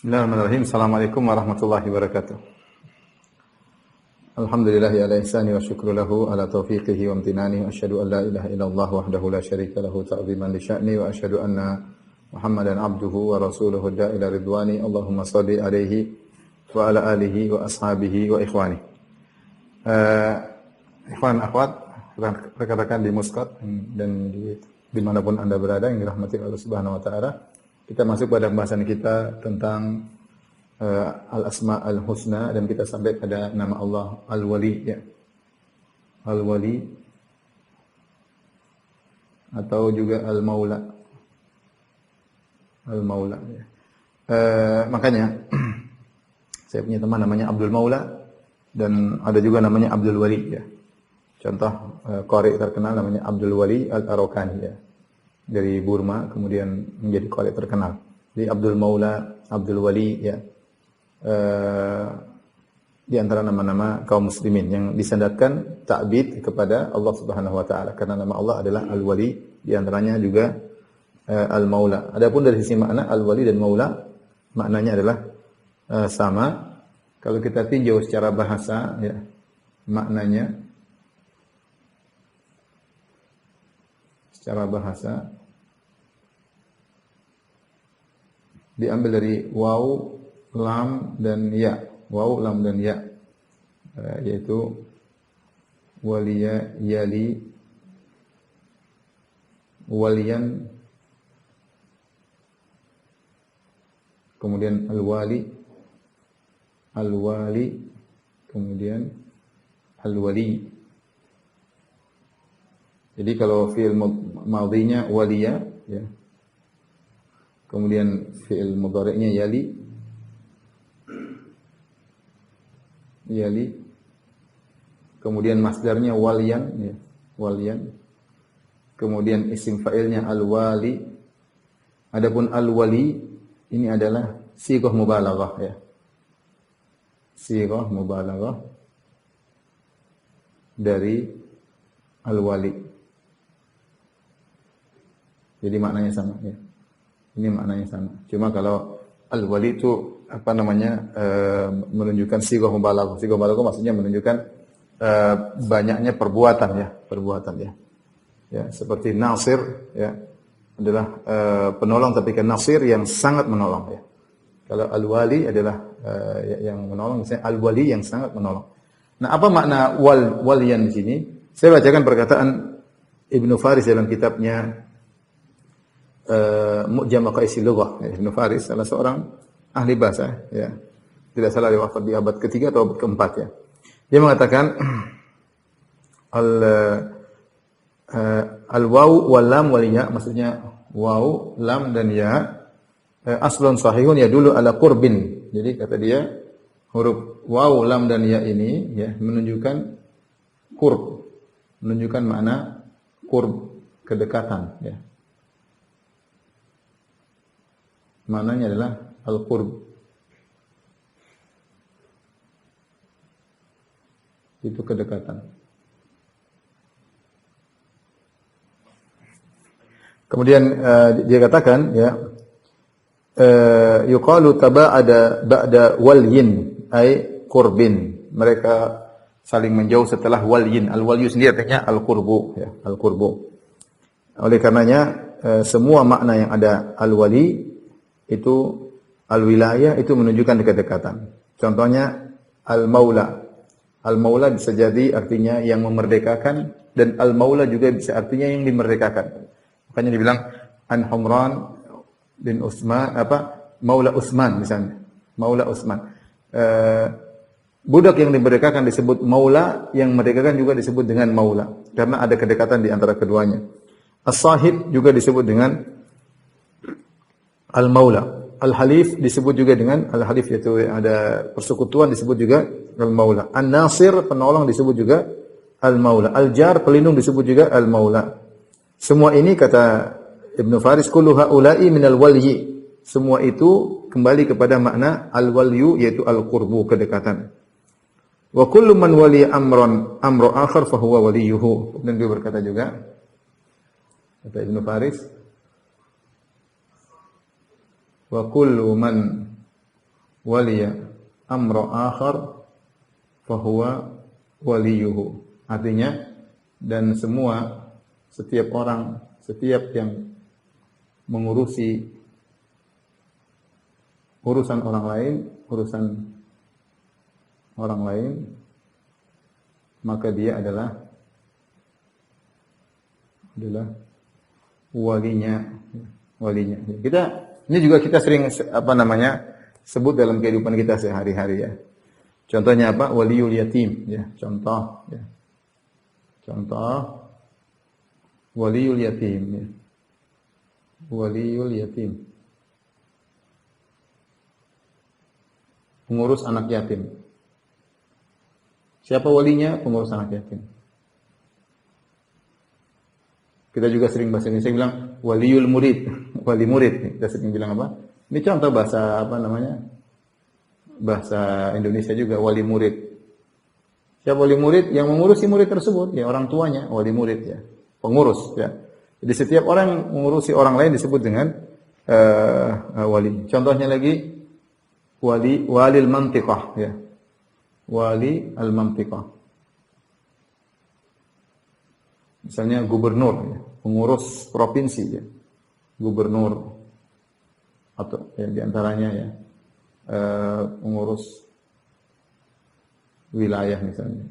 Bismillahirrahmanirrahim. Assalamualaikum warahmatullahi wabarakatuh. Alhamdulillahi ala ihsani wa syukru lahu ala taufiqihi wa amtinani wa asyhadu an la ilaha illallah wahdahu la syarika lahu ta'ziman li sya'ni wa asyhadu anna Muhammadan abduhu wa rasuluhu da'ila ridwani. Allahumma shalli alaihi wa ala alihi wa ashabihi wa ikhwani. Ikhwan akhwat, rekan-rekan di Muscat dan dimanapun Anda berada yang dirahmati Allah Subhanahu wa taala. Kita masuk pada pembahasan kita tentang Al-Asma Al-Husna dan kita sampai pada nama Allah Al-Wali ya. Al-Wali atau juga Al-Maula. Al-Maula ya. Makanya saya punya teman namanya Abdul Maula dan ada juga namanya Abdul Wali ya. Contoh qari terkenal namanya Abdul Wali Al-Arokani ya. Dari Burma kemudian menjadi qari terkenal. Jadi Abdul Maula, Abdul Wali ya. Di antara nama-nama kaum muslimin yang disandarkan ta'bid kepada Allah Subhanahu wa taala karena nama Allah adalah Al-Wali, di antaranya juga Al-Maula. Adapun dari sisi makna Al-Wali dan Maula maknanya adalah sama. Kalau kita tinjau secara bahasa ya, maknanya secara bahasa diambil dari waw, lam dan ya. Waw, lam dan ya, yaitu waliya, yali, waliyan, kemudian al-wali, al-wali, kemudian al-wali. Jadi kalau fi'il madhinya waliya ya. Kemudian fi'il mudhari'nya yali. Yali. Kemudian masdarnya waliyan ya, waliyan. Kemudian isim fa'ilnya al-wali. Adapun al-wali ini adalah sighah mubalaghah ya. Sighah mubalaghah dari al-wali. Jadi maknanya sama ya. Ini maknanya sama. Cuma kalau al-wali itu apa namanya menunjukkan sighah mubalaghah. Sighah mubalaghah maksudnya menunjukkan banyaknya perbuatan ya, perbuatan ya. Ya, seperti nasir ya adalah penolong, tapi kan nasir yang sangat menolong ya. Kalau al-wali adalah yang menolong, misalnya al-wali yang sangat menolong. Nah, apa makna waliyan di sini? Saya bacakan perkataan Ibnu Faris dalam kitabnya Mu'jam Maqaisil Lughah. Ibnu Faris salah seorang ahli bahasa ya. Tidak salah dia wafat di abad ketiga atau abad keempat ya. Dia mengatakan al-waw wal lam wal ya, maksudnya waw, lam dan ya aslun sahihun ya dulu ala qurbin. Jadi kata dia huruf waw, lam dan ya ini ya menunjukkan qurb, menunjukkan makna qurb, kedekatan ya. Maknanya adalah al-qurb. Itu kedekatan. Kemudian dia katakan ya yuqalu taba'ada ba'da walyin ay qurbin. Mereka saling menjauh setelah walyin. Al-walyu sendiri artinya al-qurbu ya, al-qurbu. Oleh karenanya semua makna yang ada al-wali itu al-wilayah itu menunjukkan kedekatan. Contohnya al-maula. Al-maula bisa jadi artinya yang memerdekakan dan al-maula juga bisa artinya yang dimerdekakan. Makanya dibilang an Humran bin Utsman Maula Utsman misalnya. Maula Utsman. Budak yang dimerdekakan disebut maula, yang memerdekakan juga disebut dengan maula karena ada kedekatan di antara keduanya. As-sahib juga disebut dengan al-maula. Al-halif disebut juga dengan al-halif, yaitu ada persekutuan disebut juga al-maula. An-nasir penolong disebut juga al-maula. Al-jar pelindung disebut juga al-maula. Semua ini kata Ibnu Faris kullu haula'i minal walyi. Semua itu kembali kepada makna al-walyu yaitu al-qurbu, kedekatan. Wa kullu man wali amra akhar fa huwa waliyuhu. Dan dia berkata juga kata Ibnu Faris wa kullu man waliya amra akhar fahuwa waliyuhu. Artinya, dan setiap yang mengurusi urusan orang lain, maka dia adalah walinya. Ini juga kita sering sebut dalam kehidupan kita sehari-hari ya. Contohnya apa? Waliyul yatim ya. Contoh waliyul yatim ya. Waliyul yatim. Pengurus anak yatim. Siapa walinya? Pengurus anak yatim. Kita juga sering bahasa Indonesia bilang waliyul murid, wali murid. Kita sering bilang apa? Ini contoh bahasa bahasa Indonesia juga, wali murid. Siapa wali murid? Yang mengurusi murid tersebut, ya orang tuanya, wali murid ya. Pengurus ya. Jadi setiap orang yang mengurusi orang lain disebut dengan wali. Contohnya lagi walil mantiqah ya. Wali al-mantiqah. Misalnya gubernur ya, pengurus provinsi ya. Gubernur atau ya, diantaranya ya pengurus wilayah misalnya.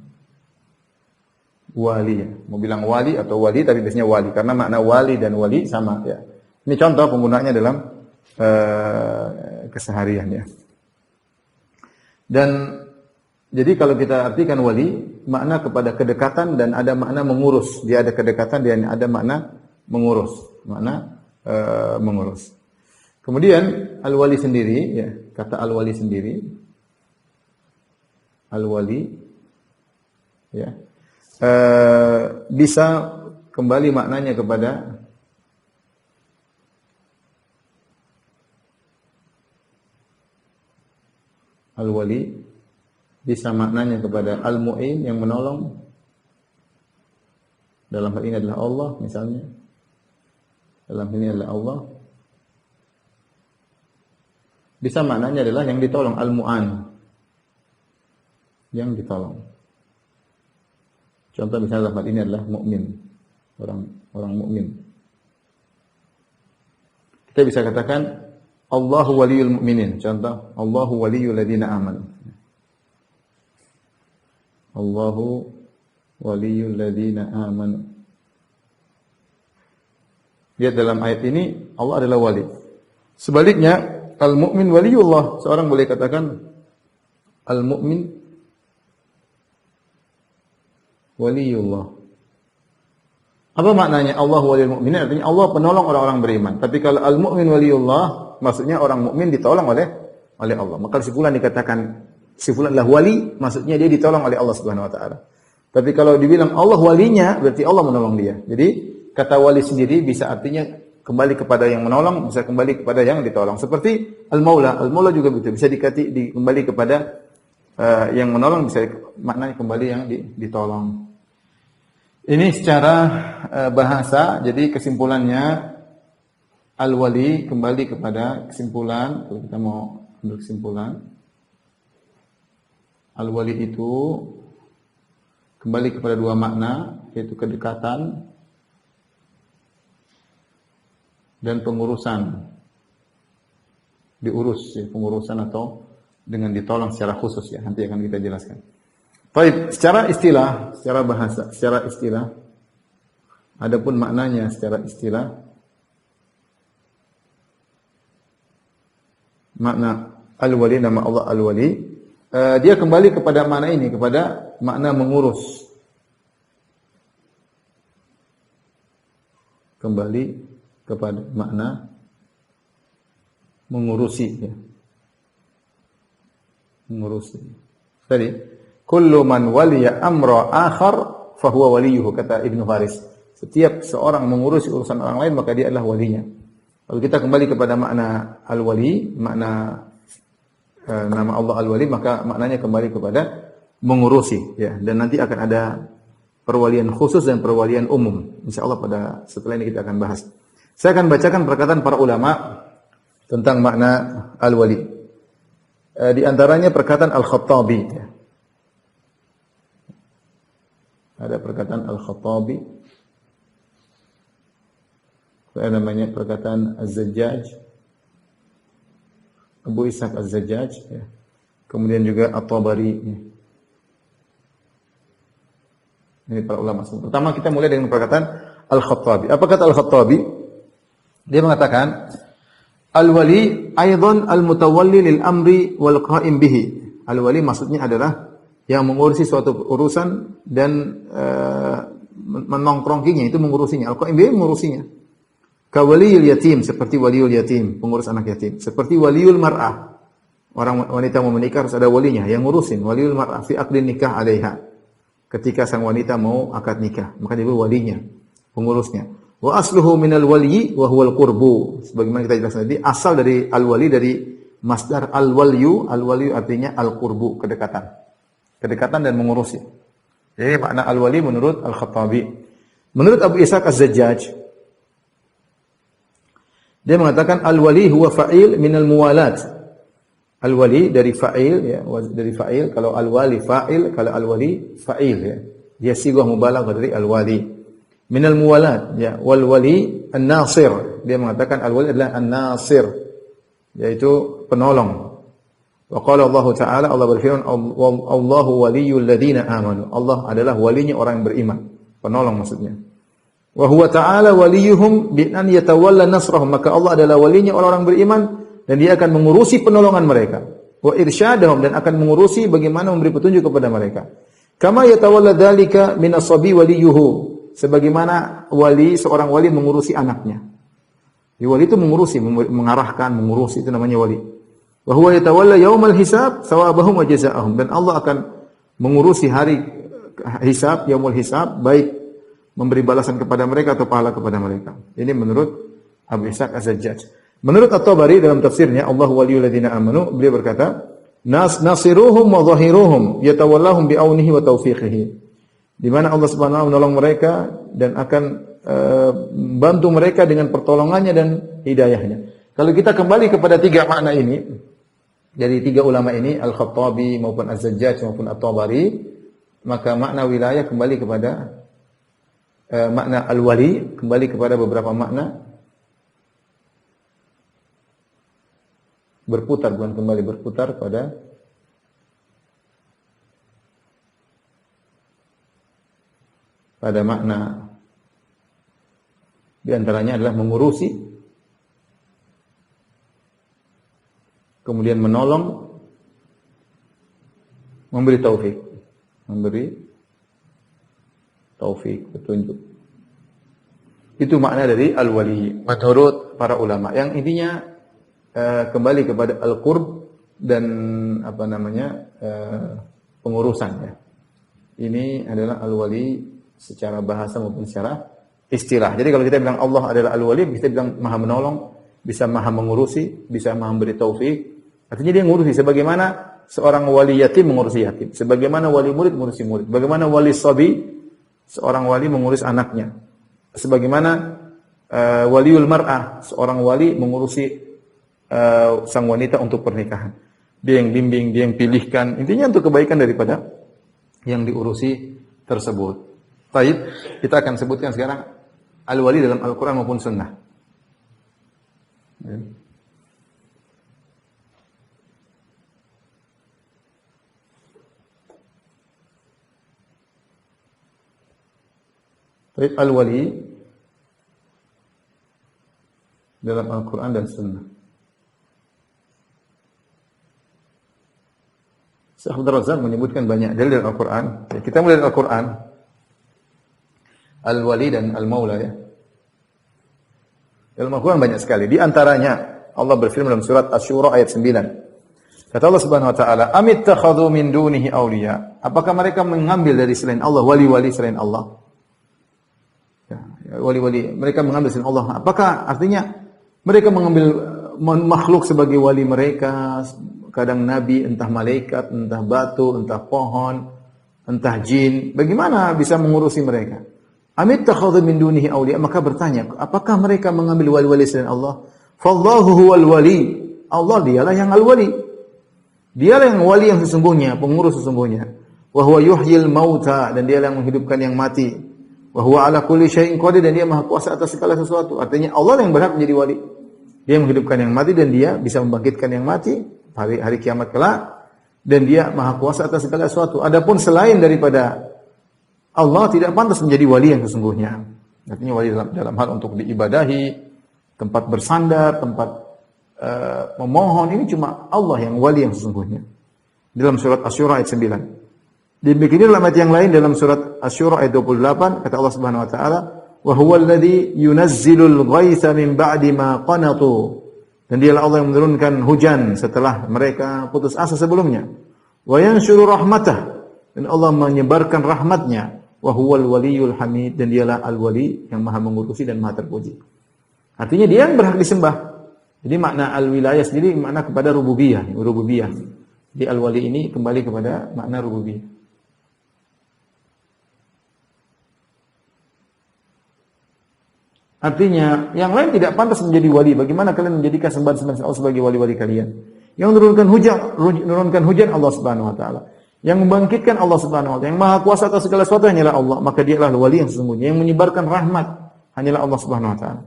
Wali ya. Mau bilang wali atau wali tapi biasanya wali karena makna wali dan wali sama ya. Ini contoh penggunaannya dalam keseharian ya. Dan jadi kalau kita artikan wali, makna kepada kedekatan dan ada makna mengurus. Dia ada kedekatan dan ada makna mengurus. Mengurus. Kemudian al-wali sendiri, ya, kata al-wali sendiri, al-wali, ya, bisa kembali maknanya kepada al-wali. Bisa maknanya kepada al-mu'in yang menolong. Dalam hal ini adalah Allah misalnya. Dalam hal ini adalah Allah. Bisa maknanya adalah yang ditolong, al-mu'an. Yang ditolong. Contoh misalnya dalam hal ini adalah mukmin. Orang mukmin. Kita bisa katakan Allahu waliyul mu'minin. Contoh, Allahu waliyul ladzina amanu. Allahu waliyul ladzina amanu. Lihat dalam ayat ini Allah adalah wali. Sebaliknya al-mu'min waliyullah. Seorang boleh katakan al-mu'min waliyullah. Apa maknanya Allah waliyul mu'minin? Artinya Allah penolong orang-orang beriman. Tapi kalau al-mu'min waliyullah maksudnya orang mukmin ditolong oleh Allah. Maka kesimpulan dikatakan si fulan adalah wali, maksudnya dia ditolong oleh Allah Subhanahu wa taala. Tapi kalau dibilang Allah walinya, berarti Allah menolong dia. Jadi kata wali sendiri bisa artinya kembali kepada yang menolong, bisa kembali kepada yang ditolong. Seperti al-maula, al-maula juga begitu, bisa kembali kepada yang menolong, bisa maknanya kembali yang ditolong. Ini secara bahasa, jadi kesimpulannya al-wali kembali kepada kesimpulan, kalau kita mau ambil kesimpulan, al-wali itu kembali kepada dua makna, yaitu kedekatan dan pengurusan. Diurus, ya, pengurusan atau dengan ditolong secara khusus ya, nanti akan kita jelaskan. Baik, secara istilah, secara bahasa, secara istilah, adapun maknanya secara istilah, makna al-wali, nama Allah al-wali, dia kembali kepada makna ini, kepada makna mengurus. Kembali kepada makna mengurusi. Ya. Mengurusi. Tadi, kullu man waliya amra akhar fahuwa waliyuhu, kata Ibnu Faris. Setiap seorang mengurusi urusan orang lain, maka dia adalah walinya. Kalau kita kembali kepada makna al-wali, makna nama Allah al-wali, maka maknanya kembali kepada mengurusi ya, dan nanti akan ada perwalian khusus dan perwalian umum. Insyaallah pada setelah ini kita akan bahas. Saya akan bacakan perkataan para ulama tentang makna al-wali. Di antaranya perkataan Al-Khattabi. Ada perkataan Al-Khattabi. Ada namanya perkataan Az-Zajjaj. Abu Ishaq Az-Zajjaj. Ya. Kemudian juga At-Tabari. Ya. Ini para ulama semua. Pertama kita mulai dengan perkataan Al-Khattabi. Apa kata Al-Khattabi? Dia mengatakan, Al-wali aidan al-mutawalli lil amri wal qa'im bihi. Al-wali maksudnya adalah yang mengurusi suatu urusan dan menongkrongkinya, itu mengurusinya. Al-qa'im bihi mengurusinya. Kawaliyul yatim, seperti waliul yatim, pengurus anak yatim. Seperti waliul mar'ah. Orang wanita mau menikah harus ada walinya yang ngurusin. Waliul mar'ah fi aqdin nikah 'alaiha. Ketika sang wanita mau akad nikah, maka dia walinya, pengurusnya. Wa asluhu minal waliyyi wa huwal qurbu. Sebagaimana kita jelaskan tadi, asal dari al-wali dari masdar al-walyu. Al-walyu artinya al-qurbu, kedekatan. Kedekatan dan mengurusi. Jadi makna al-wali menurut Al-Khattabi. Menurut Abu Ishaq Az-Zajjaj, dia mengatakan al-wali huwa fa'il minal muwalat. Al-wali dari fa'il, ya, dari fa'il. Kalau al-wali fa'il, kalau al-wali fa'il, ya. Dia sigah mubalaghah dari al-wali. Minal muwalat, ya, wal wali an-nasir. Dia mengatakan al-wali adalah an-nasir, yaitu penolong. Wa qala Allah Ta'ala, Allah berfirman, Allahu waliyul ladzina amanu. Allah adalah walinya orang yang beriman, penolong maksudnya. Wa huwa ta'ala waliyuhum bi an yatawalla nasrahum. Maka Allah adalah walinya orang-orang beriman dan dia akan mengurusi penolongan mereka. Wa irsyadahum, dan akan mengurusi bagaimana memberi petunjuk kepada mereka. Kama yatawalla dzalika min as-sabi waliyuhu. Sebagaimana seorang wali mengurusi anaknya. Wali itu mengurusi, mengarahkan, mengurusi, itu namanya wali. Wa huwa yatawalla yaumal hisab thawabahum wa jazaa'ahum. Dan Allah akan mengurusi hari hisab, yaumul hisab, baik memberi balasan kepada mereka atau pahala kepada mereka. Ini menurut Abu Ishaq Az-Zajjaj. Menurut At-Tabari dalam tafsirnya, Allahu waliyul ladzina amanu, beliau berkata, nasiruhum wa zahiruhum yatawallahum bi'aunihi wa taufiqihi. Di mana Allah Subhanahu wa taala menolong mereka dan akan bantu mereka dengan pertolongannya dan hidayahnya. Kalau kita kembali kepada tiga makna ini, dari tiga ulama ini, Al-Khattabi maupun Az-Zajjaj maupun At-Tabari, maka makna wilayah kembali kepada makna al-wali, kembali kepada beberapa makna. Berputar, bukan kembali, berputar pada makna di antaranya adalah mengurusi, kemudian menolong, memberi taufik, petunjuk. Itu makna dari al-wali menurut para ulama. Yang intinya kembali kepada al-qurb dan pengurusan, ya. Ini adalah al-wali secara bahasa maupun secara istilah. Jadi kalau kita bilang Allah adalah al-wali, kita bilang maha menolong, bisa maha mengurusi, bisa maha memberi taufik. Artinya dia mengurusi sebagaimana seorang wali yatim mengurusi yatim, sebagaimana wali murid mengurusi murid, bagaimana wali sabi, seorang wali mengurus anaknya, sebagaimana waliul mar'ah, seorang wali mengurusi sang wanita untuk pernikahan. Dia yang bimbing, dia yang pilihkan, intinya untuk kebaikan daripada yang diurusi tersebut. Baik, kita akan sebutkan sekarang al-wali dalam Al-Quran maupun Sunnah. Baik, al-wali dalam Al-Quran dan Sunnah. Syekh Abdul Razak menyebutkan banyak dalil dalam Al-Quran. Kita mulai dari Al-Quran. Al-wali dan al-maula, ya. Dalam Al-Quran banyak sekali. Di antaranya Allah berfirman dalam surat Asy-Syura ayat 9. Kata Allah Subhanahu wa taala, "Amittakhadhu min dunihi awliya." Apakah mereka mengambil dari selain Allah wali-wali selain Allah? Ya, wali-wali mereka mengambil selain Allah. Apakah artinya mereka mengambil makhluk sebagai wali mereka? Kadang nabi, entah malaikat, entah batu, entah pohon, entah jin. Bagaimana bisa mengurusi mereka? Amittakhadhu min dunihi awliya. Maka bertanya, apakah mereka mengambil wali-wali selain Allah? Fallahu huwal wali. Allah dialah yang al-wali. Dialah yang wali yang sesungguhnya, pengurus sesungguhnya. Wa huwa yuhyil mauta, dan dialah yang menghidupkan yang mati. Wa huwa ala kulli syai'in qadir, dan dia maha kuasa atas segala sesuatu. Artinya Allah yang berhak menjadi wali. Dia menghidupkan yang mati dan dia bisa membangkitkan yang mati hari kiamat kelak, dan dia maha kuasa atas segala sesuatu. Adapun selain daripada Allah tidak pantas menjadi wali yang sesungguhnya. Artinya wali dalam hal untuk diibadahi, tempat bersandar, tempat memohon, ini cuma Allah yang wali yang sesungguhnya. Dalam surat Asy-Syura ayat 9. Demikian dalam ayat yang lain dalam surat Asy-Syura ayat 28 kata Allah Subhanahu wa taala, "Wa huwal ladzi yunazzilul ghaitsa min ba'di ma qanatu." Dan dialah Allah yang menurunkan hujan setelah mereka putus asa sebelumnya. Wa yansyuru rahmatah, dan Allah menyebarkan rahmatnya. Wa huwal waliyul hamid, dan dialah al-wali yang maha mengurusi dan maha terpuji. Artinya dia yang berhak disembah. Jadi makna al-wilayah sendiri makna kepada rububiyah. Jadi al-wali ini kembali kepada makna rububiyah. Artinya yang lain tidak pantas menjadi wali. Bagaimana kalian menjadikan sembahan-sembahan Allah sebagai wali-wali kalian? Yang menurunkan hujan Allah Subhanahu wa taala. Yang membangkitkan Allah Subhanahu wa taala. Yang maha kuasa atas segala sesuatu hanyalah Allah. Maka dialah wali yang sesungguhnya. Yang menyebarkan rahmat hanyalah Allah Subhanahu wa taala.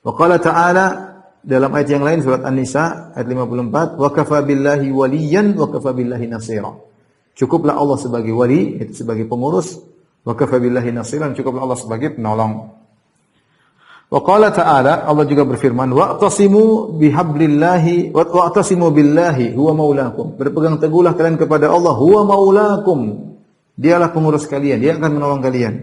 Wa qala ta'ala dalam ayat yang lain surat An-Nisa ayat 54, wa kafa billahi waliyan wa kafa billahi nasira. Cukuplah Allah sebagai wali, itu sebagai pengurus, wa kafa billahi nasiran, cukuplah Allah sebagai penolong. Wa qala ta'ala, Allah juga berfirman, wa'tasimu bihablillahi wa'tasimu billahi huwa maulakum. Berpegang teguhlah kalian kepada Allah, huwa maulakum. Dialah pengurus kalian, dia akan menolong kalian.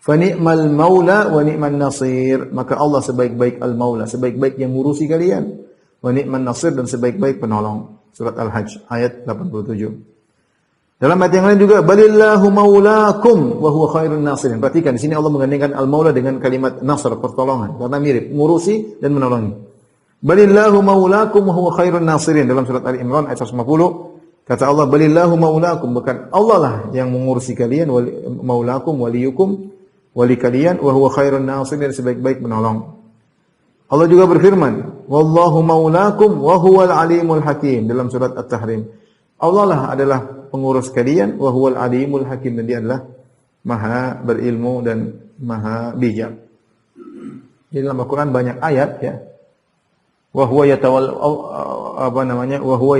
Fa ni'mal maula wa ni'man nasir, maka Allah sebaik-baik al-maula, sebaik-baik yang ngurusi kalian. Wa ni'man nasir, dan sebaik-baik penolong. Surat Al-Hajj ayat 87. Dalam ayat yang lain juga, balillahu maulakum wa huwa khairun nasirin. Perhatikan di sini Allah menggandengkan al-maula dengan kalimat nasr, pertolongan, karena mirip, ngurusi dan menolongi. Balillahu maulakum wa huwa khairun nasirin. Dalam surat Ali Imran ayat 150, kata Allah, balillahu maulakum, bukan Allah lah yang mengurusi kalian, maulakum waliyukum, wali kalian, wa huwa khairun nasirin, sebaik-baik menolong. Allah juga berfirman, wallahu maulakum wa huwal alimul hakim, dalam surat At-Tahrim. Allah lah adalah pengurus kalian, wa huwal alimul hakim, dan dia adalah maha berilmu dan maha bijak. Di dalam Al-Qur'an banyak ayat ya. Wa huwa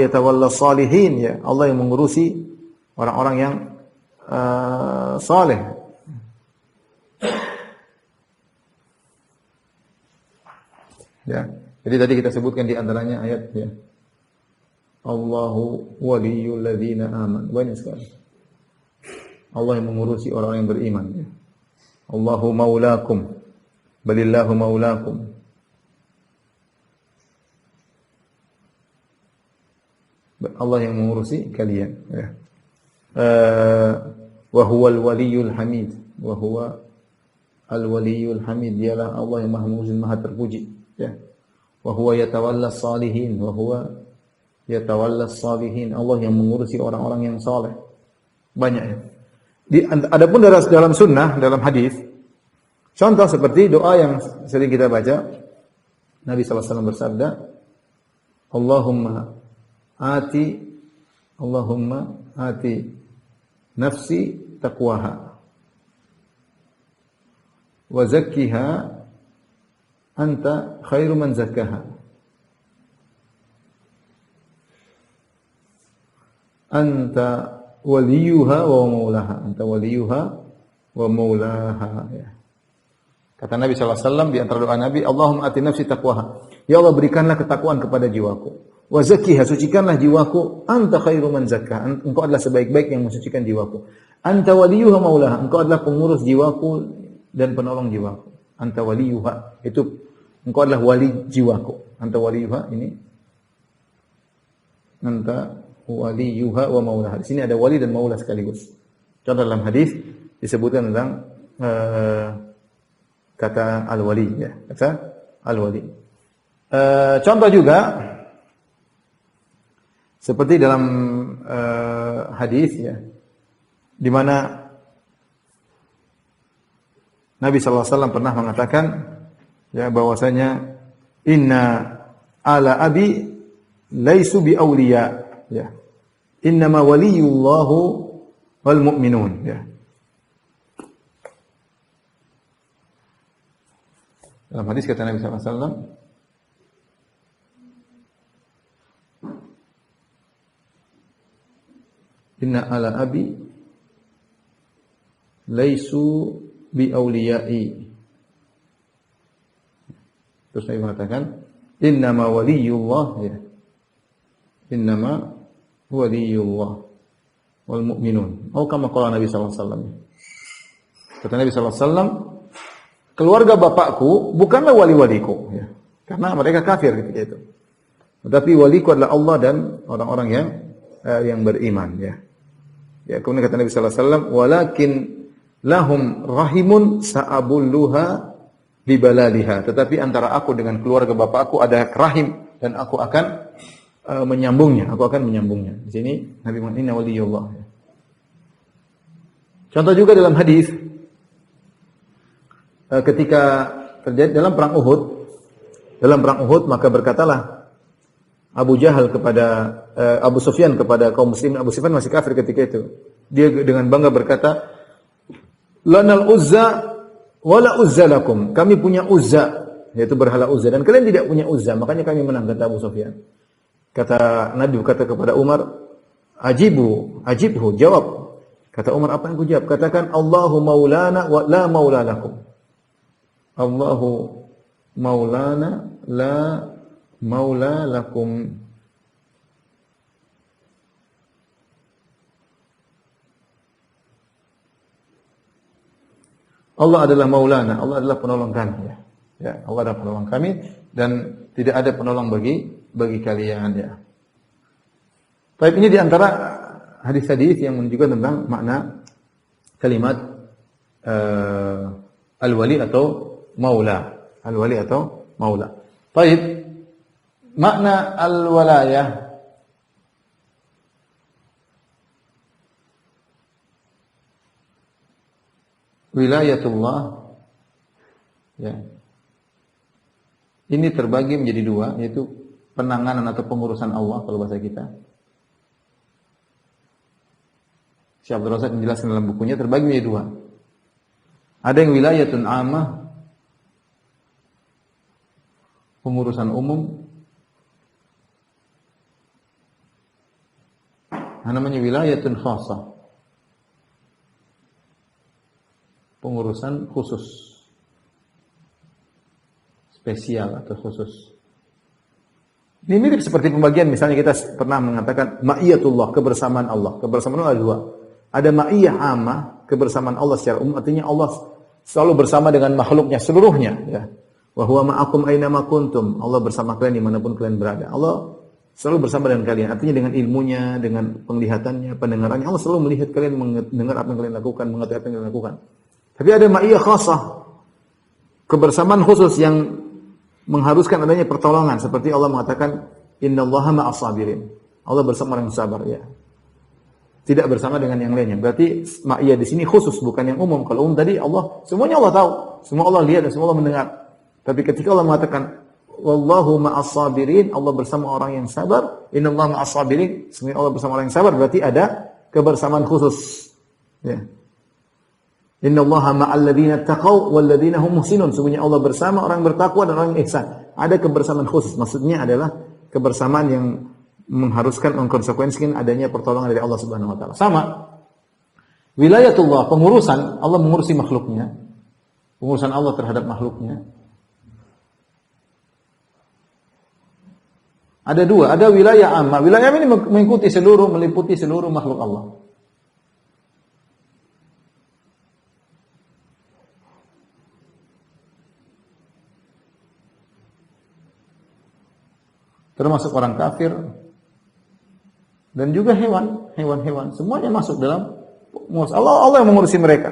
yatawalla salihin ya. Allah yang mengurusi orang-orang yang saleh. Ya. Jadi tadi kita sebutkan di antaranya ayat ya. Allahu waliyul ladzina amanu. Banyak sekali. Allah yang mengurusi orang yang beriman ya. Allahu maulakum. Balillahu maulakum. Allah yang mengurusi kalian ya. Wa huwal waliyul hamid. Wa huwa al-waliyul hamid. Dialah Allah yang maha mengurusi, maha terpuji ya. Wa huwa yatawalla salihin, wa huwa yatawalla salihin. Allah yang mengurusi orang-orang yang saleh. Banyak ya. Adapun dalam sunnah, dalam hadis, contoh seperti doa yang sering kita baca, Nabi SAW bersabda, Allahumma ati nafsi taqwaha wa zakkiha anta khairu man zakkaha. Anta waliyuha wa maulaha. Anta waliyuha wa maulaha. Ya. Kata Nabi SAW di antara doa Nabi, Allahumma ati nafsi taqwaha. Ya Allah, berikanlah ketakwaan kepada jiwaku. Wa zakkiha, sucikanlah jiwaku. Anta khairu man zakkaha. Engkau adalah sebaik-baik yang mensucikan jiwaku. Anta waliyuha maulaha. Engkau adalah pengurus jiwaku dan penolong jiwaku. Anta waliyuha. Itu engkau adalah wali jiwaku. Anta waliyuha ini. Anta waliyuha wa maulaha. Di sini ada wali dan maula sekaligus. Contoh dalam hadis disebutkan tentang kata al-wali ya. Kata al-wali. Contoh juga seperti dalam hadis ya, di mana Nabi SAW pernah mengatakan ya bahwasanya inna ala abi laisu bi awliya. ya. Innama waliyullahu wal mu'minun, ya. Dalam hadis kata Nabi sallallahu alaihi wasallam, inna ala abi laisu bi awliyai. Terus Nabi mengatakan, innama waliyullah, ya. Innama waliyullah wal mu'minun. Oh, kama qala Nabi sallallahu alaihi wasallam. Kata Nabi sallallahu alaihi wasallam, keluarga bapakku bukanlah wali-waliku, ya. Karena mereka kafir ketika itu. Tetapi waliku adalah Allah dan orang-orang yang beriman, ya. Ya, kemudian kata Nabi sallallahu alaihi wasallam, walakin lahum rahimun sa'abulluha bibalaliha. Tetapi antara aku dengan keluarga bapakku ada rahim dan aku akan menyambungnya. Aku akan menyambungnya. Di sini Nabi mengatakan inna waliyullah. Contoh juga dalam hadis ketika terjadi dalam perang Uhud, maka berkatalah Abu Jahal kepada Abu Sufyan kepada kaum muslimin. Abu Sufyan masih kafir ketika itu. Dia dengan bangga berkata, lanal uzza wala uzza lakum. Kami punya Uzza, yaitu berhala Uzza, dan kalian tidak punya Uzza, makanya kami menang, kata Abu Sufyan. Kata Nabi berkata kepada Umar, ajibhu, jawab. Kata Umar, apa yang ku jawab? Katakan, Allahu maulana wa la maula lakum. Allahu maulana la maula lakum. Allah adalah maulana, Allah adalah penolong kami, ya. Ya, Allah adalah penolong kami dan tidak ada penolong bagi kalian, ya. Baik, ini di antara hadis-hadis yang menunjukkan tentang makna kalimat al-wali atau maula. Al-wali atau maula. Baik, makna al-walayah wilayatullah, ya. Ini terbagi menjadi dua, yaitu penanganan atau pengurusan Allah kalau bahasa kita. Syekh Abdul Razak menjelaskan dalam bukunya terbagi menjadi dua. Ada yang wilayatun ammah, pengurusan umum. Namanya wilayatun khassah, pengurusan khusus, spesial atau khusus. Ini mirip seperti pembagian, misalnya kita pernah mengatakan ma'iyatullah, kebersamaan Allah. Kebersamaan Allah ada dua. Ada ma'iyah ammah, kebersamaan Allah secara umum, artinya Allah selalu bersama dengan makhluknya seluruhnya, ya. Wa huwa ma'akum aina ma kuntum. Allah bersama kalian dimanapun kalian berada. Allah selalu bersama dengan kalian, artinya dengan ilmunya, dengan penglihatannya, pendengarannya. Allah selalu melihat kalian, mendengar apa yang kalian lakukan, mengetahui apa yang kalian lakukan. Tapi ada ma'iyah khassah, kebersamaan khusus yang mengharuskan adanya pertolongan, seperti Allah mengatakan innallaha ma'as sabirin. Allah bersama orang yang sabar, ya. Tidak bersama dengan yang lainnya. Berarti ma'iyah di sini khusus, bukan yang umum. Kalau umum tadi Allah, semuanya Allah tahu, semua Allah lihat dan semua Allah mendengar. Tapi ketika Allah mengatakan wallahu ma'as sabirin, Allah bersama orang yang sabar, innallaha ma'as sabirin, semuanya Allah bersama orang yang sabar, berarti ada kebersamaan khusus, ya. Innallaha ma'al ladzina taqaw wal ladzina hum muhsinun. Sesungguhnya Allah bersama orang bertakwa dan orang yang ihsan. Ada kebersamaan khusus. Maksudnya adalah kebersamaan yang mengharuskan, mengkonsekuensikan adanya pertolongan dari Allah Subhanahu wa taala. Sama wilayatullah, pengurusan Allah mengurusi makhluknya. Pengurusan Allah terhadap makhluknya. Ada dua, ada wilayah ammah. Wilayah ini meliputi seluruh makhluk Allah. Termasuk orang kafir dan juga hewan-hewan, semuanya masuk dalam pengurus Allah yang mengurusi mereka.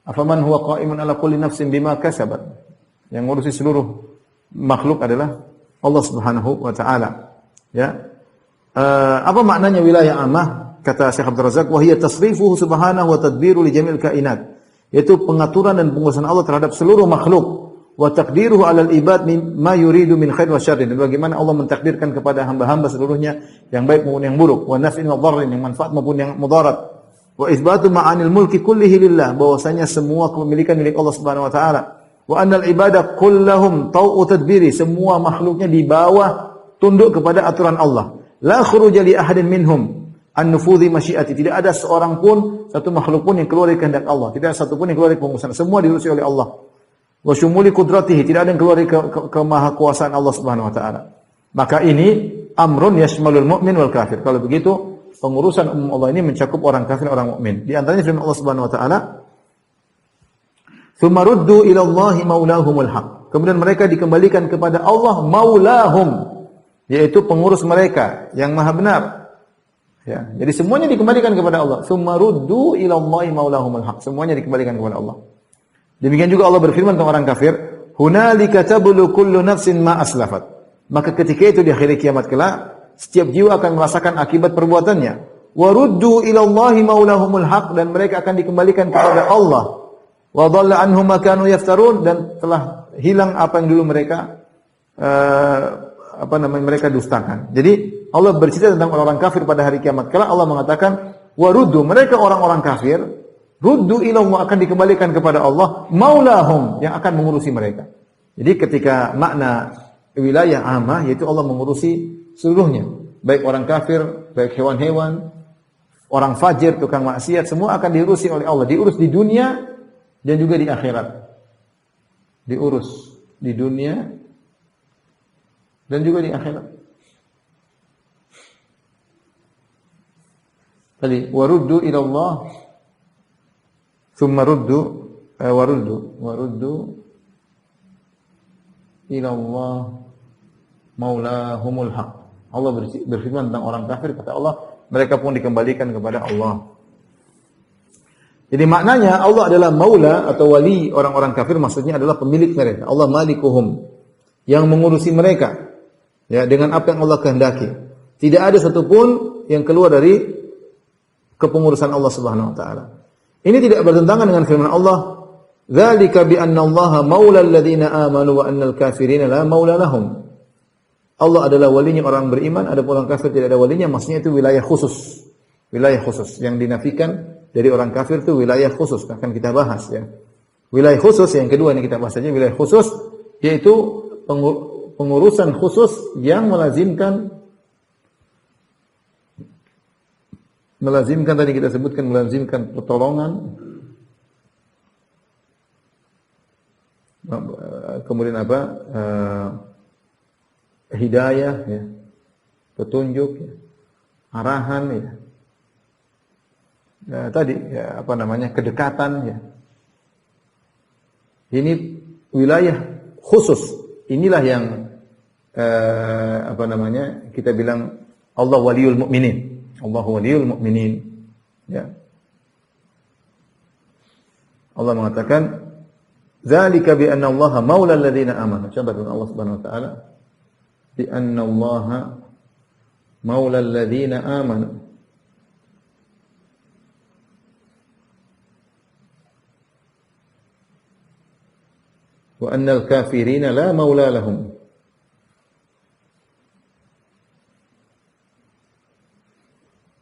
Afaman huwa qa'imun ala kulli nafsin bima kasabat. Yang mengurusi seluruh makhluk adalah Allah Subhanahu wa taala. Ya. Apa maknanya wilayah ammah? Kata Syekh Abdul Razak, wa hiya tasrifuhu subhanahu wa tadbiru li jamil kainat. Yaitu pengaturan dan pengurusan Allah terhadap seluruh makhluk. wa taqdiruhu 'alal ibad mimma yuridu min khair wa syarr. Dan bagaimana Allah mentakdirkan kepada hamba-hamba seluruhnya yang baik maupun yang buruk, wa naf'in wa dharrin, yang manfaat maupun yang mudarat. Wa isbatu ma'anil mulki kullihi lillah, bahwasanya semua kepemilikan milik Allah Subhanahu wa taala. Wa annal ibadah kullahum tau'u tadbiri, semua makhluknya di bawah tunduk kepada aturan Allah. La khuruja li ahadin minhum an nufudhi masyiati, tidak ada seorang pun, satu makhluk pun yang keluar dari kehendak Allah, tidak ada satu pun yang keluar dari pengurusan, semua diurusi oleh Allah. Wa syumuli qudratihi, tidak ada yang keluar dari kemahakuasaan Allah Subhanahu wa taala. Maka ini amrun yashmalul mu'min wal kafir. Kalau begitu, pengurusan umum Allah ini mencakup orang kafir dan orang mukmin. Di antaranya firman Allah Subhanahu wa taala, "Tsumma ruddu ila Allahi maulahumul haq." Kemudian mereka dikembalikan kepada Allah maulahum, yaitu pengurus mereka yang maha benar. Ya, jadi semuanya dikembalikan kepada Allah. Tsumma ruddu ila Allahi maulahumul haq. Semuanya dikembalikan kepada Allah. Demikian juga Allah berfirman tentang orang kafir, "Hunalika tablu kullu nafsin ma aslafat." Maka ketika itu di akhir kiamat kelak, setiap jiwa akan merasakan akibat perbuatannya. Wa ruddu ila Allahi maulahumul haq, dan mereka akan dikembalikan kepada Allah. Wa dhalla anhum ma kanu yaftarun, dan telah hilang apa yang dulu mereka mereka dustakan. Jadi Allah bercerita tentang orang-orang kafir pada hari kiamat kelak. Allah mengatakan, wa ruddu, mereka orang-orang kafir, ruddu ila Allah, akan dikembalikan kepada Allah, maulahum, yang akan mengurusi mereka. Jadi ketika makna wilayah amah, yaitu Allah mengurusi seluruhnya, baik orang kafir, baik hewan-hewan, orang fajir, tukang maksiat, semua akan diurusi oleh Allah, diurus di dunia dan juga di akhirat. Diurus di dunia dan juga di akhirat. Tadi waruddu ila Allah, thumma ruddu waruddu ila Allah maulahumul haq. Allah berfirman tentang orang kafir, kata Allah, mereka pun dikembalikan kepada Allah. Jadi maknanya Allah adalah maula atau wali orang-orang kafir, maksudnya adalah pemilik mereka. Allah malikuhum, yang mengurusi mereka, ya, dengan apa yang Allah kehendaki. Tidak ada satupun yang keluar dari kepengurusan Allah Subhanahu wa taala. Ini tidak bertentangan dengan firman Allah, "Dzalika bi anna Allaha maula alladziina aamanu wa annal kafirina la maula lahum." Allah adalah walinya orang beriman, adapun orang kafir tidak ada walinya, maksudnya itu wilayah khusus. Wilayah khusus yang dinafikan dari orang kafir itu wilayah khusus, akan kita bahas ya. Wilayah khusus yang kedua ini kita bahas saja, wilayah khusus yaitu pengurusan khusus yang melazimkan tadi kita sebutkan, melazimkan pertolongan, kemudian hidayah, ya, petunjuk, ya, arahan, ya. Tadi ya, kedekatan, ya. Ini wilayah khusus. Inilah yang kita bilang Allah waliyul mu'minin. Allahu waliyul mu'minin. Ya. Allah mengatakan, "Dzalika bi anna Allaha maula alladziina aamanu." Contoh dengan Allah Subhanahu wa taala, "Bi anna Allaha maula alladziina aamanu." Wa annal kafirina la maula lahum.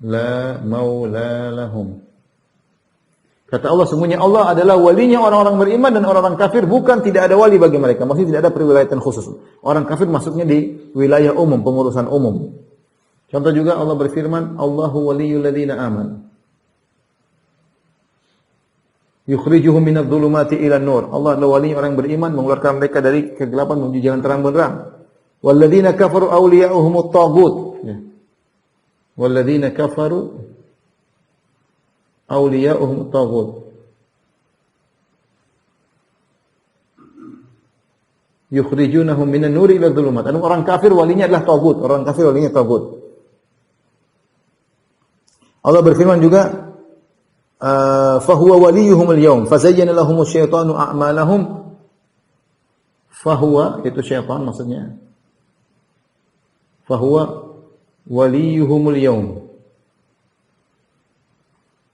La maula lahum. Kata Allah, sesungguhnya Allah adalah walinya orang-orang beriman, dan orang-orang kafir bukan tidak ada wali bagi mereka. Maksudnya tidak ada perwilayatan khusus. Orang kafir masuknya di wilayah umum, pengurusan umum. Contoh juga Allah berfirman, Allahu waliyul ladzina amanu. Yukhrijuhum minadh dhulumati ilan nur. Allah adalah walinya orang beriman, mengeluarkan mereka dari kegelapan menuju jalan terang benderang. Walladzina kafaru awliya'uhumut taghut. Walladzina kafaru awliya'uhum taghut. Yukhrijunahum minan nuri ila dhulumat. Orang kafir walinya adalah taghut, orang kafir walinya taghut. Allah berfirman juga, fahuwa waliyuhumul yawm fazayyana lahumus syaitanu a'malahum. Fahuwa itu syaitan maksudnya. Fahuwa waliyuhumul yawm.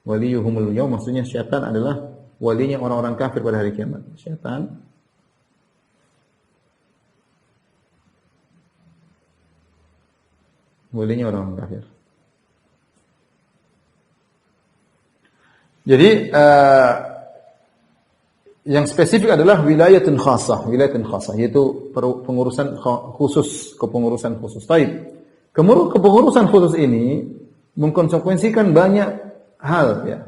Waliyuhumul yawm maksudnya syaitan adalah walinya orang-orang kafir pada hari kiamat. Syaitan Walinya orang kafir. Jadi yang spesifik adalah wilayatun khassah, yaitu pengurusan khusus, kepengurusan khusus. Taib. Kepengurusan khusus ini mengkonsekuensikan banyak hal ya.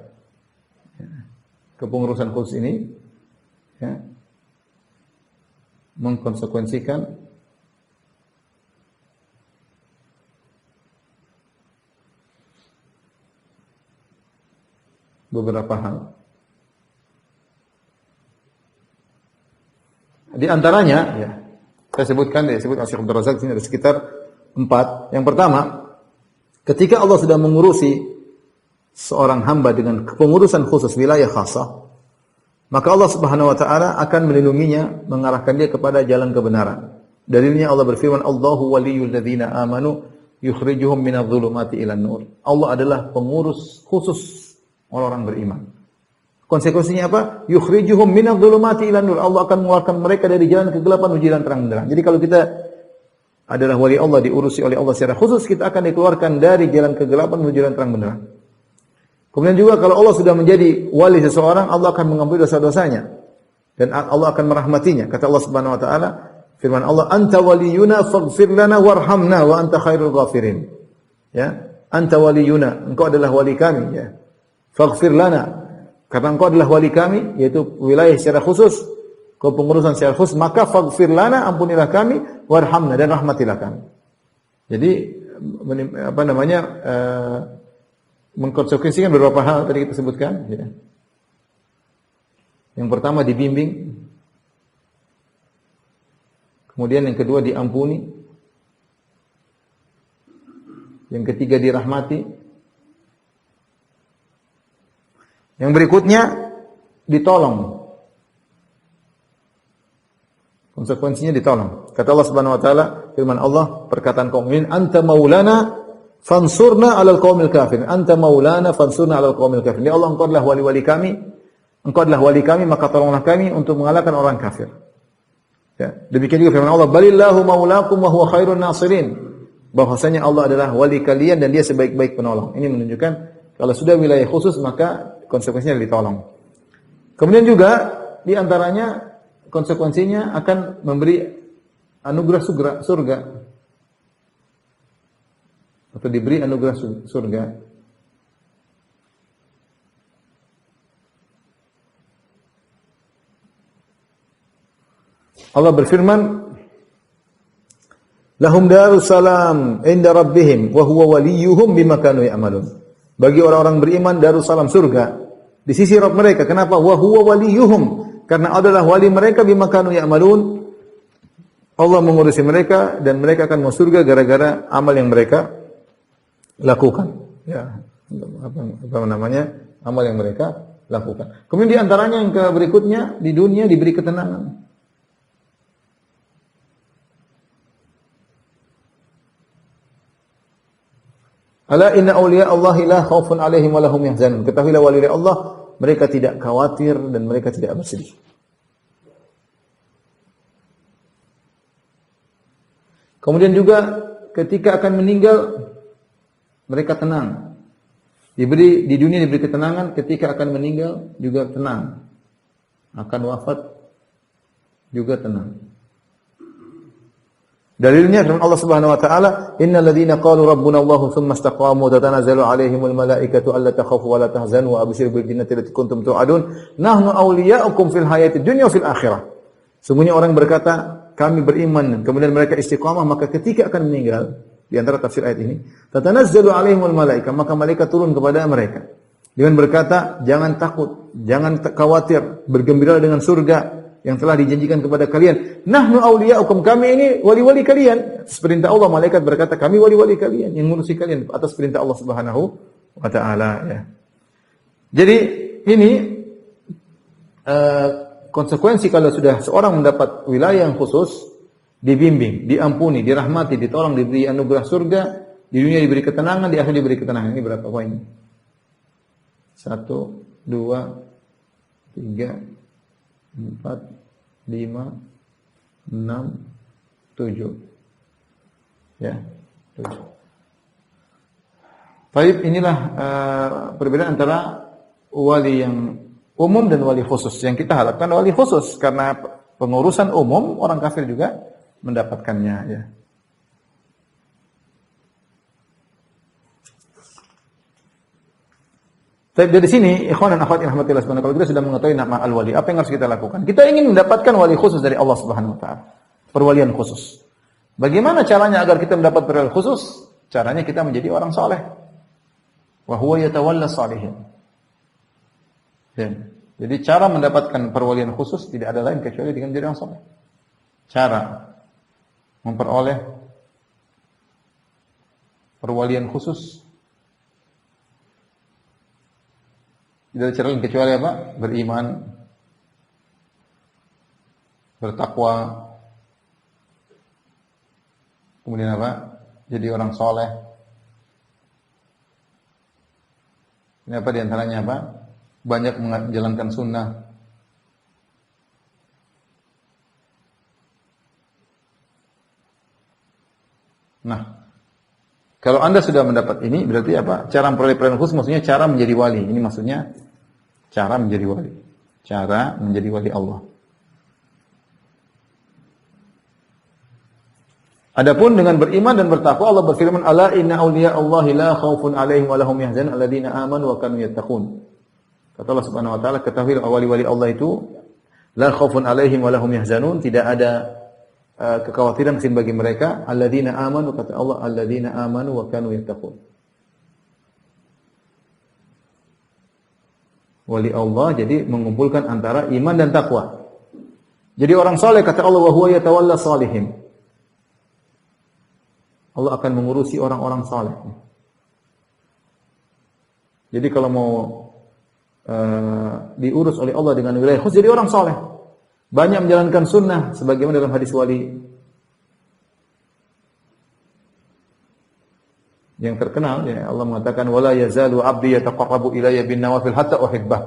Kepengurusan khusus ini ya, mengkonsekuensikan beberapa hal. Di antaranya, ya, saya sebutkan, disebut Syekh Abdul Razak sini ada sekitar 4. Yang pertama, ketika Allah sudah mengurusi seorang hamba dengan kepengurusan khusus wilayah khassah, maka Allah Subhanahu wa taala akan melindunginya, mengarahkan dia kepada jalan kebenaran. Dalilnya Allah berfirman, Allahu waliyul ladzina amanu yukhrijuhum minadh-dhulumati ilan nur. Allah adalah pengurus khusus orang-orang beriman. Konsekuensinya apa? Yukhrijuhum minadh-dhulumati ilan nur. Allah akan mengeluarkan mereka dari jalan kegelapan menuju jalan terang benderang. Jadi kalau kita adalah wali Allah, diurusi oleh Allah secara khusus, kita akan dikeluarkan dari jalan kegelapan menuju jalan terang benderang. Kemudian juga kalau Allah sudah menjadi wali seseorang, Allah akan mengampuni dosa-dosanya dan Allah akan merahmatinya. Kata Allah Subhanahu wa taala, firman Allah, "Anta waliyuna faghfir lana warhamna wa anta khairul ghafirin." Ya, anta waliyuna, engkau adalah wali kami, ya. Faghfir lana, karena engkau adalah wali kami, yaitu wilayah secara khusus, kepengurusan secara khusus, maka faghfir lana, ampunilah kami, warhamna, dan rahmatilah kami. Jadi mengkonsekuensikan beberapa hal tadi kita sebutkan, ya. Yang pertama dibimbing, kemudian yang kedua diampuni, yang ketiga dirahmati, yang berikutnya ditolong. Konsekuensinya ditolong. Kata Allah Subhanahu wa taala, firman Allah, perkataan kaum mukminin, anta maulana fansurna 'alal qaumil kafirin. Anta maulana fansurna 'alal qaumil kafirin. Ya Allah, engkau adalah wali-wali kami. Engkau adalah wali kami, maka tolonglah kami untuk mengalahkan orang kafir. Ya, demikian juga firman Allah, balillahu maulakum wa huwa khairun nasirin. Bahwasanya Allah adalah wali kalian dan dia sebaik-baik penolong. Ini menunjukkan kalau sudah wilayah khusus maka konsekuensinya ditolong. Kemudian juga di antaranya konsekuensinya akan memberi anugerah surga. Atau diberi anugerah surga. Allah berfirman, lahum darussalam inda rabbihim wa huwa waliyuhum bima kanu ya'malun. Bagi orang-orang beriman darussalam surga di sisi Rabb mereka. Kenapa? Wa huwa waliyuhum, karena adalah wali mereka bima kanu ya'malun. Allah mengurusi mereka dan mereka akan masuk surga gara-gara amal yang mereka lakukan. Ya, apa namanya? Amal yang mereka lakukan. Kemudian di antaranya yang berikutnya, di dunia diberi ketenangan. Ala inna awliya Allahi la khaufun alaihim wa lahum yahzanun. Ketahuilah wali Allah, mereka tidak khawatir dan mereka tidak bersedih. Kemudian juga ketika akan meninggal mereka tenang. Di dunia diberi ketenangan, ketika akan meninggal juga tenang. Akan wafat juga tenang. Dalilnya firman Allah Subhanahu wa taala, innal ladzina qalu rabbuna Allahu tsumma istaqamu tatanazzalu alaihimul malaikatu alla takhafu wa la tahzanu wa abshiru bil jannati allati kuntum tu'adun nahnu awliya'ukum fil hayatid dunya wa fil akhirah. Sungguhnya orang berkata, kami beriman, kemudian mereka istiqamah, maka ketika akan meninggal, di antara tafsir ayat ini, tatanazzalu alaihimul malaikah, maka malaikat turun kepada mereka dengan berkata, jangan takut, jangan khawatir, bergembira dengan surga yang telah dijanjikan kepada kalian. Nahnu awliya'ukum, kami ini wali-wali kalian. Atas perintah Allah, malaikat berkata, kami wali-wali kalian yang mengurusi kalian atas perintah Allah Subhanahu wa taala, ya. Jadi ini konsekuensi kalau sudah seorang mendapat wilayah yang khusus, dibimbing, diampuni, dirahmati, ditolong, diberi anugerah surga, di dunia diberi ketenangan, di akhirat diberi ketenangan. Ini berapa poin? 1, 2, 3, 4, 5, 6, 7. Ya, 7. Baik, inilah perbedaan antara wali yang umum dan wali khusus. Yang kita harapkan wali khusus karena pengurusan umum orang kafir juga mendapatkannya, ya. Tapi dari sini, ikhwan dan akhwat yang rahmatillah subhanahu, kalau kita sudah mengetahui nama al-wali, apa yang harus kita lakukan? Kita ingin mendapatkan wali khusus dari Allah Subhanahu wa taala. Perwalian khusus. Bagaimana caranya agar kita mendapat perwalian khusus? Caranya kita menjadi orang saleh. Wa huwa yatawalla salihin. Jadi cara mendapatkan perwalian khusus tidak ada lain kecuali dengan menjadi orang saleh. Cara memperoleh perwalian khusus tidak ada cara lain kecuali apa? Beriman, bertakwa, kemudian apa? Jadi orang soleh. Ini apa diantaranya apa? Banyak menjalankan sunnah. Nah, kalau Anda sudah mendapat ini, berarti apa? Cara memperoleh perwalian khusus maksudnya cara menjadi wali. Ini maksudnya cara menjadi wali. Cara menjadi wali Allah. Adapun dengan beriman dan bertakwa, Allah berfirman, "Ala inna awliya Allahi la khaufun 'alaihim wa lahum yahzanun alladziina aamanu wa kanu yattaqun." Kata Allah Subhanahu wa taala, ketahuilah wali-wali Allah itu la khaufun 'alaihim wa lahum yahzanun, tidak ada kekhawatiran bagi mereka, alladziina aamanu, kata Allah, alladziina aamanu wa kanu yattaqun. Wali Allah jadi mengumpulkan antara iman dan takwa. Jadi orang saleh kata Allah, wa huwa yatawalla salihin. Allah akan mengurusi orang-orang saleh. Jadi kalau mau diurus oleh Allah dengan wilayah khusus, jadi orang saleh. Banyak menjalankan sunnah, sebagaimana dalam hadis wali yang terkenal, ya, Allah mengatakan, wala yazalu abdi yataqarrabu ilayya bin nawafil hatta uhibbah.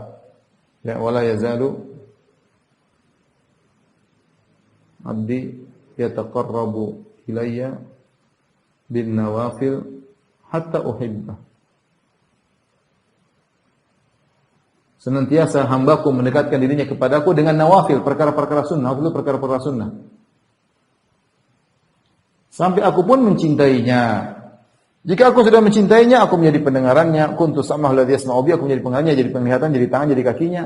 Ya, wala yazalu abdi yataqarrabu ilayya bin nawafil hatta uhibbah. Senantiasa hambaku mendekatkan dirinya kepadaku dengan nawafil, perkara-perkara sunnah, itu perkara-perkara sunnah. Sampai aku pun mencintainya. Jika aku sudah mencintainya, aku menjadi pendengarannya, kuntu sam'ahu alladzi yasma'u bihi, aku menjadi pendengarannya, jadi penglihatan, jadi tangan, jadi kakinya.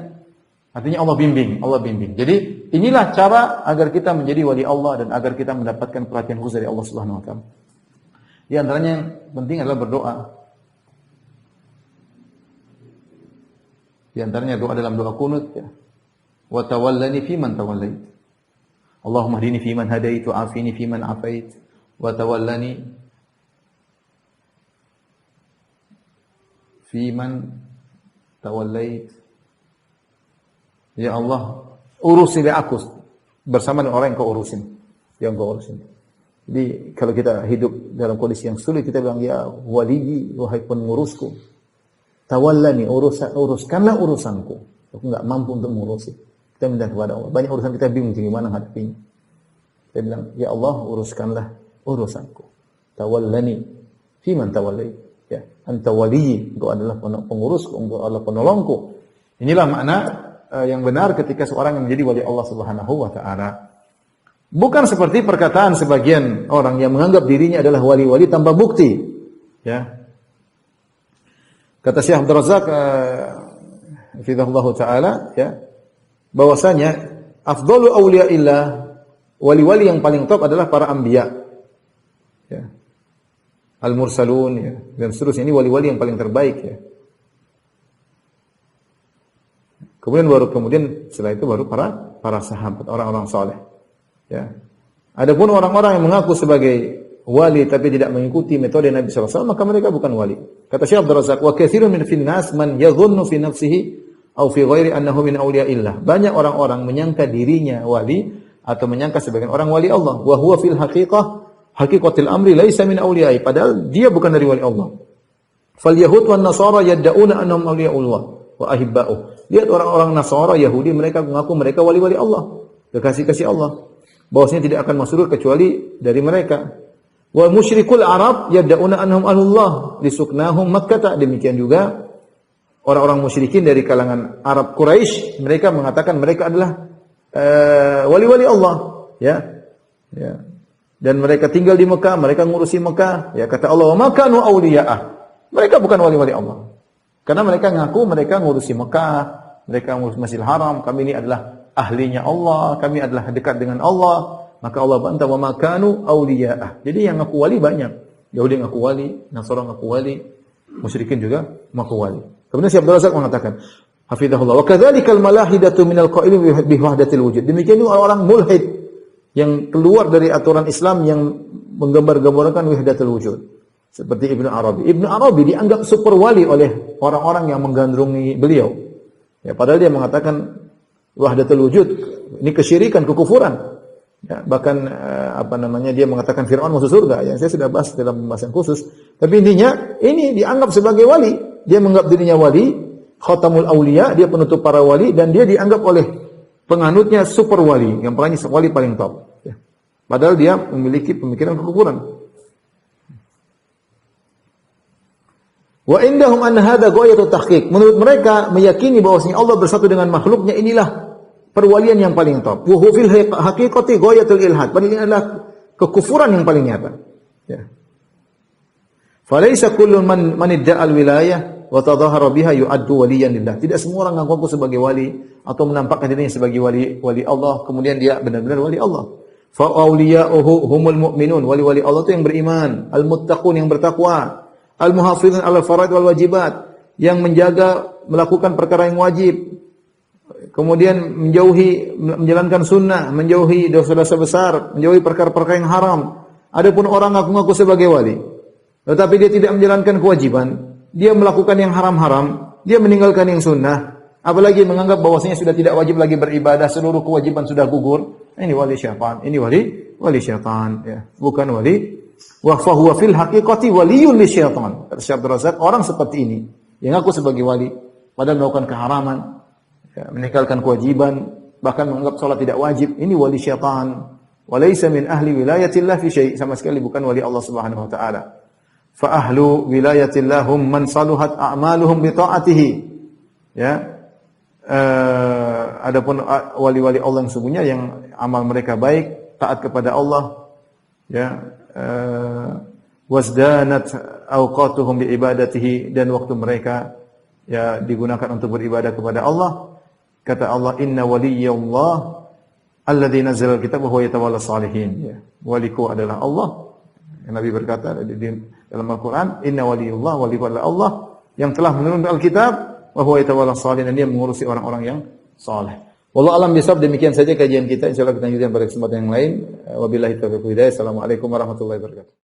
Artinya Allah bimbing, Allah bimbing. Jadi inilah cara agar kita menjadi wali Allah dan agar kita mendapatkan perhatian khusus dari Allah Subhanahu wa taala. Di antaranya yang penting adalah berdoa. Di antaranya doa dalam doa kunut, ya. Wa tawallani fi man tawallait. Allahumma hdini fi man hadait wa afini fi man afait wa tawallani fi man tawallait. Ya Allah, urusilah aku bersama dengan orang yang kau urusin. Yang kau urusin. Jadi kalau kita hidup dalam kondisi yang sulit, kita bilang, ya waliyi, wahai pengurusku, tawallani, uruskanlah urusanku. Aku enggak mampu untuk mengurusi. Kita minta kepada Allah. Banyak urusan kita bingung bagaimana hadapinya. Kita bilang, ya Allah, uruskanlah urusanku. Tawallani fi man tawallait. Ya, anta waliyi, engkau adalah pengurusku, engkau adalah penolongku. Inilah makna yang benar ketika seorang yang menjadi wali Allah Subhanahu wa taala. Bukan seperti perkataan sebagian orang yang menganggap dirinya adalah wali-wali tanpa bukti. Ya. Kata Syekh Abdul Razak hafizahullah taala, ya, bahwasanya afdalu auliyaillah, wali-wali yang paling top adalah para anbiya. Ya. Al-mursalun, ya, dan seterusnya, ini wali-wali yang paling terbaik, ya. Kemudian setelah itu baru para sahabat, orang-orang saleh. Ya. Adapun orang-orang yang mengaku sebagai wali tapi tidak mengikuti metode Nabi SAW, maka mereka bukan wali. Kata Syekh Abdul Razak, wa katsirun min finnas man yadhunnu fi nafsihi aw fi ghairi annahu min awliyaillah. Banyak orang-orang menyangka dirinya wali atau menyangka sebagian orang wali Allah, wa huwa fil haqiqatil amri laisa min awliyai, padahal dia bukan dari wali Allah. Fal yahud wan nasara yad'una annahum awliyaullah wa ahibba'u. Lihat orang-orang Nasara, Yahudi, mereka mengaku mereka wali-wali Allah, kekasih-kasih Allah. Bahwasanya tidak akan masuk kecuali dari mereka. Wa musyrikul Arab yad'una annahum ahlullah lisuknahum Makkah. Demikian juga orang-orang musyrikin dari kalangan Arab Quraisy, mereka mengatakan mereka adalah wali-wali Allah, ya. Ya. Dan mereka tinggal di Mekah, mereka ngurusi Mekah. Ya, kata Allah, "Wa ma kanu awliya'ah." Mereka bukan wali-wali Allah. Karena mereka ngaku mereka ngurusi Mekah, mereka ngurus Masjidil Haram, kami ini adalah ahlinya Allah, kami adalah dekat dengan Allah. Maka Allah bantah, "Wa ma kanu awliya'ah." Jadi yang ngaku wali banyak. Yahudi ngaku wali, Nasara ngaku wali, musyrikin juga ngaku wali. Kemudian Syekh Abdul Razak mengatakan, hafizahullah, "Wa kadzalikal malahidatu minal qailin bi wahdatil wujud." Demikian juga orang-orang mulhid yang keluar dari aturan Islam yang menggambar-gambarkan wahdatul wujud. Seperti Ibnu Arabi. Ibnu Arabi dianggap super wali oleh orang-orang yang menggandrungi beliau. Ya, padahal dia mengatakan wahdatul wujud, ini kesyirikan, kekufuran. Ya, bahkan dia mengatakan Fir'aun masuk surga. Yang saya sudah bahas dalam pembahasan khusus. Tapi intinya ini dianggap sebagai wali. Dia menganggap dirinya wali, khatamul auliya, dia penutup para wali, dan dia dianggap oleh penganutnya super wali, yang wali paling top. Ya. Padahal dia memiliki pemikiran kekufuran. Wa indahum an hadza ghayatut tahqiq. Menurut mereka meyakini bahwasanya Allah bersatu dengan makhluknya, inilah perwalian yang paling top. Wa huwa fil haqiqati ghayatul ilhad. Padahal ini adalah kekufuran yang paling nyata. Ya. Falaysa kullu man idda'a al-wilayah wa tadhahara biha yu'addu waliyan lillah. Tidak semua orang mengaku sebagai wali atau menampakkan dirinya sebagai wali Allah, kemudian dia benar-benar wali Allah. Fa awliya'uhu humul mu'minun. Wali-wali Allah itu yang beriman, al-muttaqun yang bertakwa, al-muhafizun 'alal faraid wal wajibat, yang menjaga melakukan perkara yang wajib, kemudian menjalankan sunnah, menjauhi dosa-dosa besar, menjauhi perkara-perkara yang haram. Adapun orang ngaku-ngaku sebagai wali, tetapi dia tidak menjalankan kewajiban, dia melakukan yang haram-haram, dia meninggalkan yang sunnah, apalagi menganggap bahwasanya sudah tidak wajib lagi beribadah, seluruh kewajiban sudah gugur. Ini wali syaitan, ini wali syaitan, ya, bukan wali. Wa fahuwa fil haqiqati waliyun lisyaitan. Kata Syekh Abdul Razak, orang seperti ini yang ngaku sebagai wali padahal melakukan keharaman, ya, meninggalkan kewajiban, bahkan menganggap salat tidak wajib, ini wali syaitan. Walaysa min ahli wilayatillah fi syai', sama sekali bukan wali Allah Subhanahu wa taala. Fa ahlu wilayatillah hum man saluhat a'maluhum bi ta'atihi. Ya. Adapun wali-wali Allah yang sesungguhnya yang amal mereka baik, taat kepada Allah, ya, wasdanat awqatuhum bi ibadatihi, dan waktu mereka ya digunakan untuk beribadah kepada Allah. Kata Allah, "Inna waliyallah alladzi nazzala al-kitaba wa huwa yatawalla salihin." Ya, waliku adalah Allah. Yang Nabi berkata dalam Al-Qur'an, "Inna waliyullah, waliku adalah Allah yang telah menurunkan Alkitab, wa huwa yatawalla salihin," dan dia mengurusi orang-orang yang saleh. Wallahu a'lam bishawab. Demikian saja kajian kita. Insyaallah kita lanjutkan pada kesempatan yang lain. Wabillahi taufiq wal hidayah. Assalamualaikum warahmatullahi wabarakatuh.